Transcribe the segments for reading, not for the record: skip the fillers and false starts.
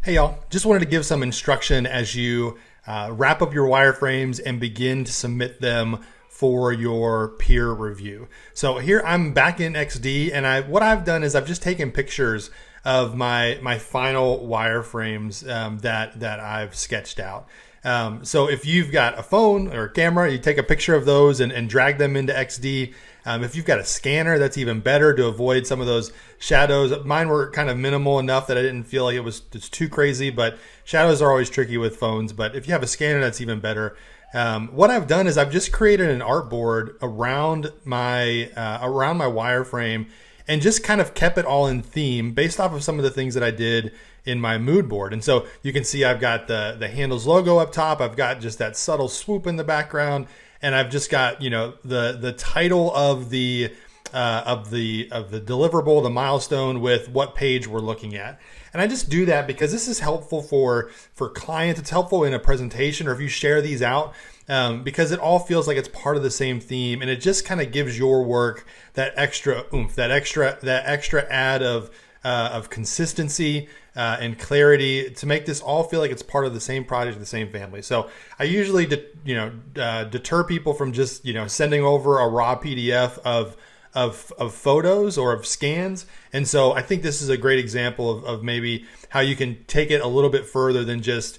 Hey y'all, just wanted to give some instruction as you wrap up your wireframes and begin to submit them for your peer review. So here I'm back in XD, and what I've done is I've just taken pictures of my final wireframes that I've sketched out. So if you've got a phone or a camera, you take a picture of those and drag them into XD. If you've got a scanner, that's even better to avoid some of those shadows. Mine were kind of minimal enough that I didn't feel like it's too crazy, but shadows are always tricky with phones. But if you have a scanner, that's even better. What I've done is I've just created an artboard around my wireframe and just kind of kept it all in theme based off of some of the things that I did in my mood board. And so you can see I've got the Handles logo up top. I've got just that subtle swoop in the background. And I've just got, the title of the deliverable, the milestone, with what page we're looking at. And I just do that because this is helpful for clients. It's helpful in a presentation, or if you share these out, because it all feels like it's part of the same theme, and it just kind of gives your work that extra oomph, that extra add of consistency and clarity to make this all feel like it's part of the same project, the same family. So I usually, deter people from just sending over a raw PDF of photos or of scans. And so I think this is a great example of maybe how you can take it a little bit further than just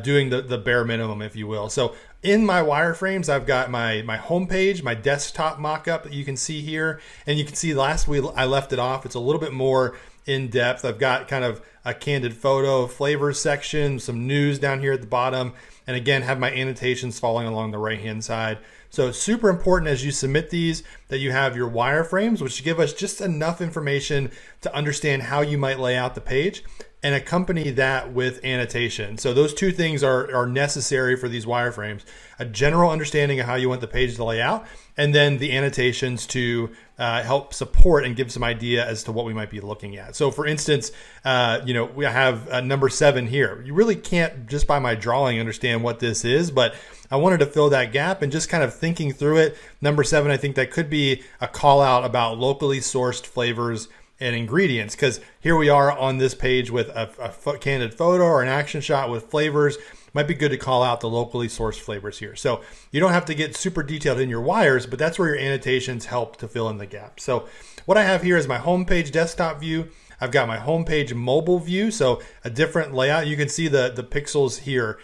doing the bare minimum, if you will. So in my wireframes, I've got my homepage, my desktop mock-up that you can see here. And you can see last week I left it off. It's a little bit more in depth. I've got kind of a candid photo, flavors section, some news down here at the bottom, and again, have my annotations following along the right-hand side. So it's super important as you submit these that you have your wireframes, which give us just enough information to understand how you might lay out the page, and accompany that with annotation. So those two things are necessary for these wireframes: a general understanding of how you want the page to lay out, and then the annotations to help support and give some idea as to what we might be looking at. So for instance, we have number 7 here. You really can't just by my drawing understand what this is, but I wanted to fill that gap, and just kind of thinking through it. Number 7, I think that could be a call out about locally sourced flavors and ingredients, because here we are on this page with a candid photo or an action shot with flavors. Might be good to call out the locally sourced flavors here. So you don't have to get super detailed in your wires, but that's where your annotations help to fill in the gap. So what I have here is my homepage desktop view. I've got my homepage mobile view, so a different layout. You can see the pixels here.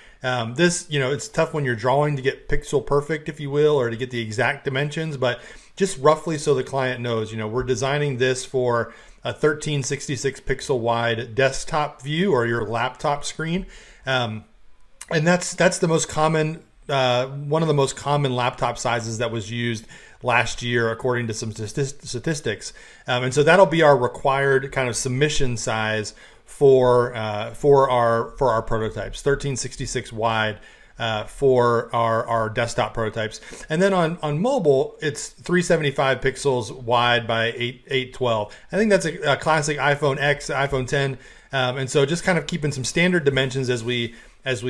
This, it's tough when you're drawing to get pixel perfect, if you will, or to get the exact dimensions, but just roughly so the client knows, we're designing this for a 1366 pixel wide desktop view or your laptop screen. And that's the most common, one of the most common laptop sizes that was used last year, according to some statistics. And so that'll be our required kind of submission size for our prototypes, 1366 wide for our desktop prototypes. And then on mobile, it's 375 pixels wide by 812. I think that's a classic iPhone X, iPhone 10. And so just kind of keeping some standard dimensions as we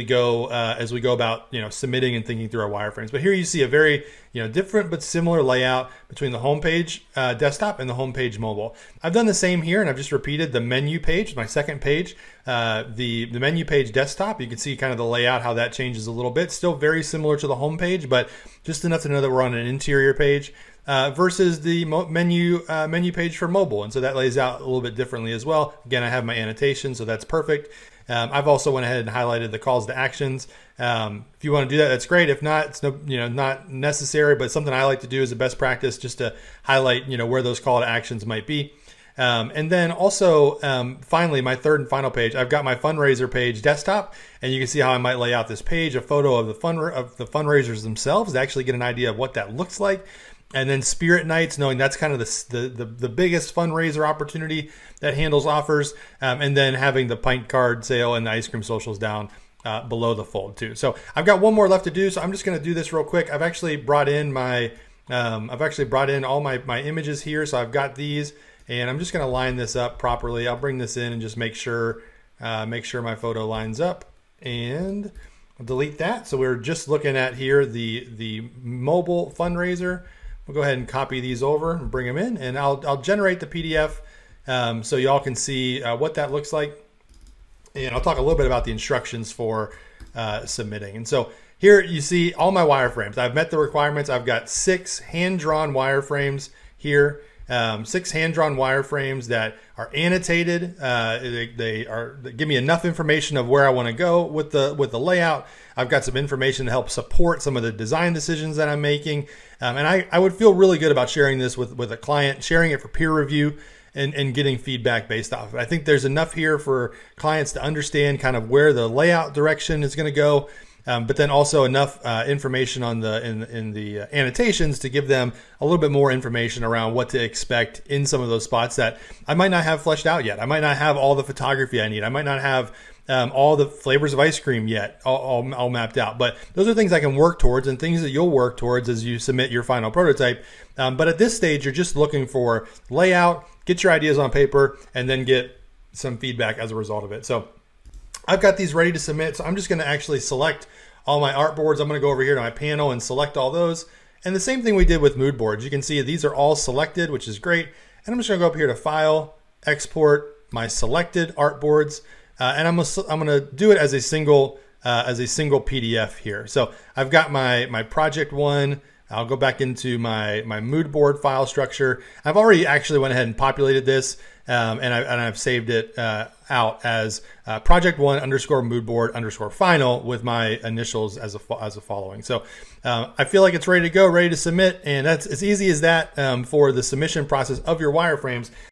go about submitting and thinking through our wireframes. But here you see a very different but similar layout between the homepage desktop and the homepage mobile. I've done the same here, and I've just repeated the menu page, my second page, the menu page desktop. You can see kind of the layout, how that changes a little bit. Still very similar to the homepage, but just enough to know that we're on an interior page versus the menu page for mobile. And so that lays out a little bit differently as well. Again, I have my annotation, so that's perfect. I've also went ahead and highlighted the calls to actions. If you want to do that, that's great. If not, it's not necessary, but something I like to do as a best practice, just to highlight, where those call to actions might be. And then also, finally, my third and final page, I've got my fundraiser page desktop, and you can see how I might lay out this page, a photo of the fundraisers themselves to actually get an idea of what that looks like. And then Spirit Nights, knowing that's kind of the biggest fundraiser opportunity that Handles offers. And then having the pint card sale and the ice cream socials down below the fold too. So I've got one more left to do, so I'm just going to do this real quick. I've actually brought in all my images here. So I've got these, and I'm just going to line this up properly. I'll bring this in and just make sure my photo lines up, and I'll delete that. So we're just looking at here the mobile fundraiser. We'll go ahead and copy these over and bring them in, and I'll generate the PDF so y'all can see what that looks like. And I'll talk a little bit about the instructions for submitting. And so here you see all my wireframes. I've met the requirements. I've got 6 hand-drawn wireframes here. 6 hand-drawn wireframes that are annotated. They give me enough information of where I want to go with the layout. I've got some information to help support some of the design decisions that I'm making. And I would feel really good about sharing this with a client, sharing it for peer review, and getting feedback based off of it. I think there's enough here for clients to understand kind of where the layout direction is going to go, but then also enough information on in the annotations to give them a little bit more information around what to expect in some of those spots that I might not have fleshed out yet. I might not have all the photography I need. I might not have all the flavors of ice cream yet all mapped out. But those are things I can work towards and things that you'll work towards as you submit your final prototype. But at this stage, you're just looking for layout, get your ideas on paper, and then get some feedback as a result of it. So I've got these ready to submit. So I'm just going to actually select all my artboards. I'm going to go over here to my panel and select all those. And the same thing we did with mood boards. You can see these are all selected, which is great. And I'm just going to go up here to File, Export my selected artboards. And I'm gonna do it as a single PDF here. So I've got my project one. I'll go back into my mood board file structure. I've already actually went ahead and populated this, and I've saved it out as project one _ mood board _ final with my initials as a following. So I feel like it's ready to go, ready to submit, and that's as easy as that for the submission process of your wireframes.